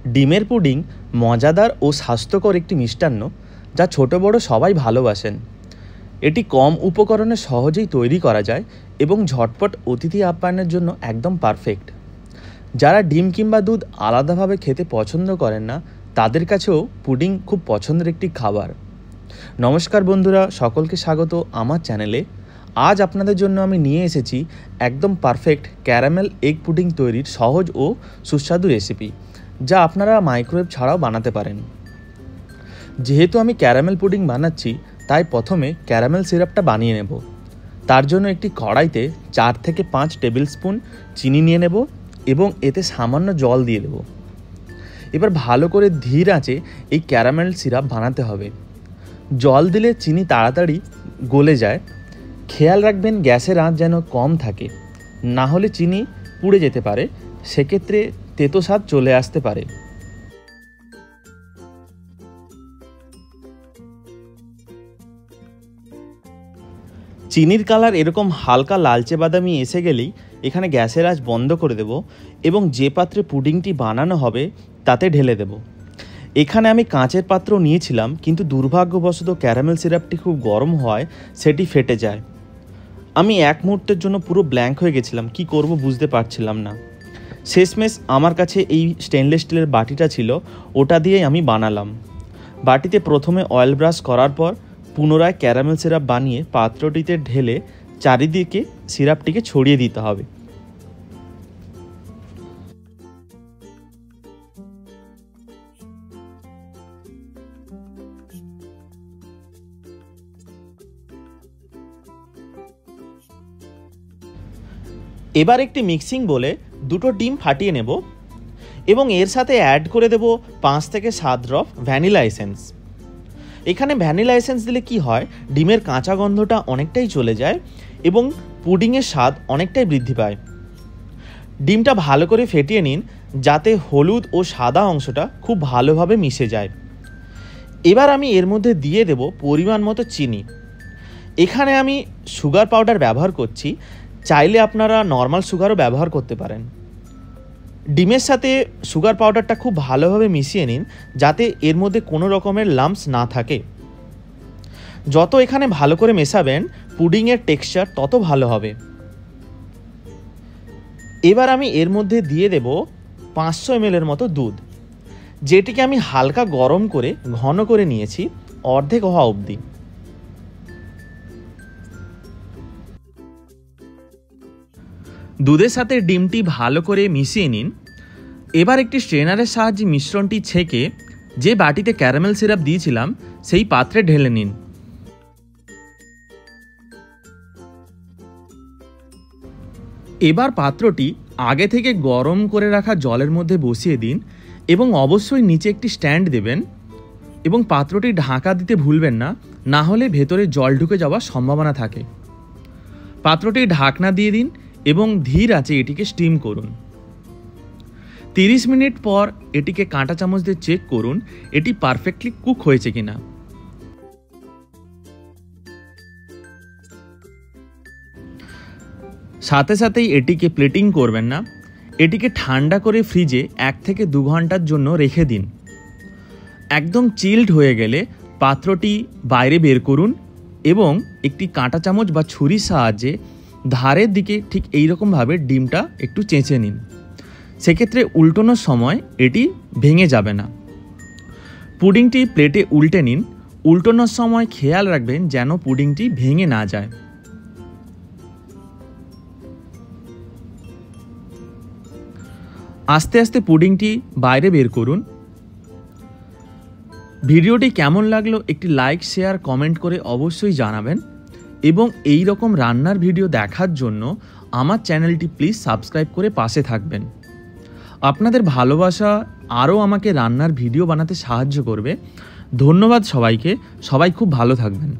ডিমের পুডিং মজাদার ও স্বাস্থ্যকর একটি মিষ্টান্ন যা ছোট বড় সবাই ভালোবাসেন। এটি কম উপকরণে সহজেই তৈরি করা যায় এবং ঝটপট অতিথি আপ্যায়নের জন্য একদম পারফেক্ট। যারা ডিম কিংবা দুধ আলাদাভাবে খেতে পছন্দ করেন না তাদের কাছেও পুডিং খুব পছন্দের একটি খাবার। নমস্কার বন্ধুরা, সকলকে স্বাগত আমার চ্যানেলে। আজ আপনাদের জন্য আমি নিয়ে এসেছি একদম পারফেক্ট ক্যারামেল এগ পুডিং তৈরির সহজ ও সুস্বাদু রেসিপি, যা আপনারা মাইক্রোওয়েভ ছাড়াও বানাতে পারেন। যেহেতু আমি ক্যারামেল পুডিং বানাচ্ছি তাই প্রথমে ক্যারামেল সিরাপটা বানিয়ে নেব। তার জন্য একটি কড়াইতে 4 থেকে 5 টেবিল স্পুন চিনি নিয়ে নেব এবং এতে সামান্য জল দিয়ে দেব। এবার ভালো করে ধীর আঁচে এই ক্যারামেল সিরাপ বানাতে হবে। জল দিলে চিনি তাড়াতাড়ি গলে যায়। খেয়াল রাখবেন গ্যাসের আঁচ যেন কম থাকে, না হলে চিনি পুড়ে যেতে পারে, সেক্ষেত্রে তেতো স্বাদ চলে আসতে পারে। চিনির কালার এরকম হালকা লালচে বাদামি এসে গেলেই এখানে গ্যাসের আঁচ বন্ধ করে দেব এবং যে পাত্রে পুডিংটি বানানো হবে তাতে ঢেলে দেব। এখানে আমি কাঁচের পাত্র নিয়েছিলাম, কিন্তু দুর্ভাগ্যবশত ক্যারামেল সিরাপটি খুব গরম হওয়ায় সেটি ফেটে যায়। আমি এক মুহূর্তের জন্য পুরো ব্ল্যাঙ্ক হয়ে গেছিলাম, কি করব বুঝতে পারছিলাম না। শেষমেশ আমার কাছে এই স্টেনলেস স্টিলের বাটিটা ছিল, ওটা দিয়েই আমি বানালাম। বাটিতে প্রথমে অয়েল ব্রাশ করার পর পুনরায় ক্যারামেল সিরাপ বানিয়ে পাত্রটিতে ঢেলে চারিদিকে সিরাপটিকে ছড়িয়ে দিতে হবে। এবার একটি মিক্সিং বলে দুটো ডিম ফাটিয়ে নেব এবং এর সাথে অ্যাড করে দেব 5 থেকে 7 ড্রপ ভ্যানিলা এসেন্স। এখানে ভ্যানিলা এসেন্স দিলে কি হয়, ডিমের কাঁচা গন্ধটা অনেকটাই চলে যায় এবং পুডিংয়ের স্বাদ অনেকটাই বৃদ্ধি পায়। ডিমটা ভালো করে ফেটিয়ে নিন যাতে হলুদ ও সাদা অংশটা খুব ভালোভাবে মিশে যায়। এবার আমি এর মধ্যে দিয়ে দেব পরিমাণ মতো চিনি। এখানে আমি সুগার পাউডার ব্যবহার করছি, চাইলে আপনারা নর্মাল সুগারও ব্যবহার করতে পারেন। ডিমের সাথে সুগার পাউডারটা খুব ভালোভাবে মিশিয়ে নিন যাতে এর মধ্যে কোনো রকমের লাম্পস না থাকে। যত এখানে ভালো করে মেশাবেন পুডিংয়ের টেক্সচার তত ভালো হবে। এবার আমি এর মধ্যে দিয়ে দেব 500 ml এর মতো দুধ, যেটিকে আমি হালকা গরম করে ঘন করে নিয়েছি অর্ধেক হওয়া অবধি। দুধের সাথে ডিমটি ভালো করে মিশিয়ে নিন। এবার একটি স্ট্রেনারের সাহায্যে মিশ্রণটি ছেঁকে যে বাটিতে ক্যারামেল সিরাপ দিয়েছিলাম সেই পাত্রে ঢেলে নিন। এবার পাত্রটি আগে থেকে গরম করে রাখা জলের মধ্যে বসিয়ে দিন এবং অবশ্যই নিচে একটি স্ট্যান্ড দেবেন এবং পাত্রটি ঢাকা দিতে ভুলবেন না, না হলে ভেতরে জল ঢুকে যাওয়ার সম্ভাবনা থাকে। পাত্রটি ঢাকনা দিয়ে দিন এবং ধীর আঁচে এটিকে স্টিম করুন। 30 মিনিট পর এটিকে কাঁটা চামচ দিয়ে চেক করুন এটি পারফেক্টলি কুক হয়েছে কিনা। সাথে সাথেই এটিকে প্লেটিং করবেন না, এটিকে ঠান্ডা করে ফ্রিজে 1 থেকে 2 ঘন্টার জন্য রেখে দিন। একদম চিল্ড হয়ে গেলে পাত্রটি বাইরে বের করুন এবং একটি কাঁটা চামচ বা ছুরির সাহায্যে ধারের দিকে ঠিক এইরকমভাবে ডিমটা একটু চেঁচে নিন। সেক্ষেত্রে উল্টানোর সময় এটি ভেঙে যাবে না। পুডিংটি প্লেটে উল্টে নিন। উল্টানোর সময় খেয়াল রাখবেন যেন পুডিংটি ভেঙে না যায়। আস্তে আস্তে পুডিংটি বাইরে বের করুন। ভিডিওটি কেমন লাগলো একটি লাইক, শেয়ার, কমেন্ট করে অবশ্যই জানাবেন এবং এই রকম রান্নার ভিডিও দেখার জন্য আমার চ্যানেলটি প্লিজ সাবস্ক্রাইব করে পাশে থাকবেন। আপনাদের ভালোবাসা আরও আমাকে রান্নার ভিডিও বানাতে সাহায্য করবে। ধন্যবাদ সবাইকে, সবাই খুব ভালো থাকবেন।